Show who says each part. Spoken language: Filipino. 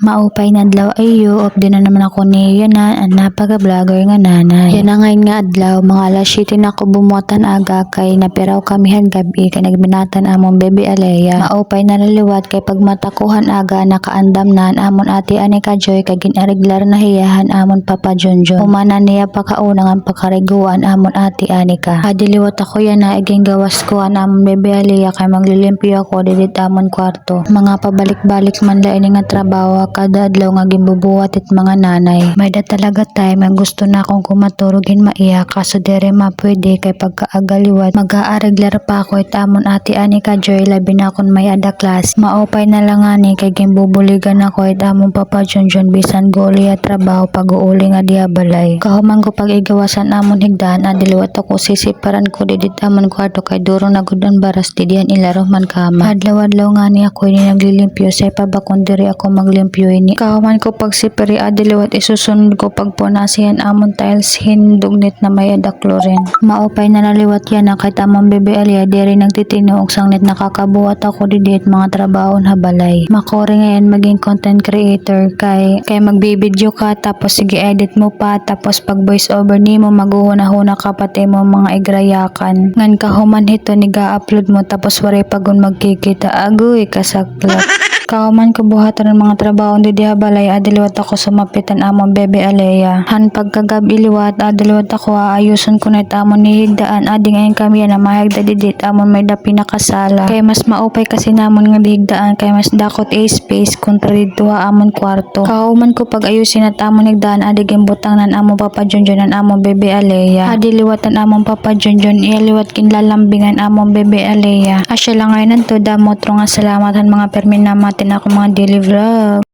Speaker 1: Maupay na adlaw ayo, of din na naman ako ni yan na napaka-vlogger nga nanay. Yan na ngayon nga adlaw, mga alas 7 na ako bumuatan aga kay napiraw kami han gabi kay nagbinatan among baby Alea. Maupay na naliwat kay pagmatakuhan aga nakaandam na amon ate ani ka Joy kay ginareglar na hiyahan amon Papa Junjun. Umana niya pakauna nga pakariguan amon ate ani ka. Adiliwat ako yan na iging gawas ko an amon baby Alea kay maglilimpyo ako didit amon kwarto. Mga pabalik-balik man la ini nga trabaho kada adlaw nga gimbubuhat it mga nanay. May da talaga time nga gusto na akong kumaturugin maiya kaso dere mapwede kay pagkaagaliwat mag-aareglar pa ako it amon ate ani ka Joy labi na akong may ada class. Maupay na lang ani kay gimbubuligan ako it amon Papa Junjun bisan guli at trabaho pag-uuli nga diabalay. Kahuman ko pag igawasan amon higdaan adiliwat ako sisiparan ko didit amon kwarto kay duro na gud ang baras didian ilaro man kama. Adlaw-adlaw nga ni ako ini naglilimpyo say pabakon diri ako maglimpyo ini. Kahuman ko pag sipiri adiliwat isusunod ko pag punasihan amon tiles hindugnit na may adaklorin. Maupay na naliwat yan na kahit among bebe Alea diri nagtitino og sanglit nakakabuhat ako didit mga trabaho na balay. Makori ngayon maging content creator kay magbibideo ka tapos sige edit mo pa tapos pag voice over nimo maguhuna-huna ka pati mo mga igrayakan. Ngan kahuman hito niga-upload mo tapos waray pagun magkikita agoy kasaklap. Kauman ko buhatan ng mga trabaho di balay adiliwat ako sumapitan amon bebe Alea. Han pagkagabi liwat adiliwat ako aayuson ko na amon ni higdaan ading ayon kami na mahigda didit amon may da pinakasala. Kay mas maupay kasi namon nga higdaan kay mas dakot space kontra dito amon kwarto. Kauman ko pag ayusin at amon higdaan adiging butang nan amon Papa Junjun nan amon bebe Alea. Adiliwatan amon Papa Junjun iyaliwat kinlalambingan amon bebe Alea. Asya lang ngayon to damot nga salamahan mga perminamat ako mga daily vlog.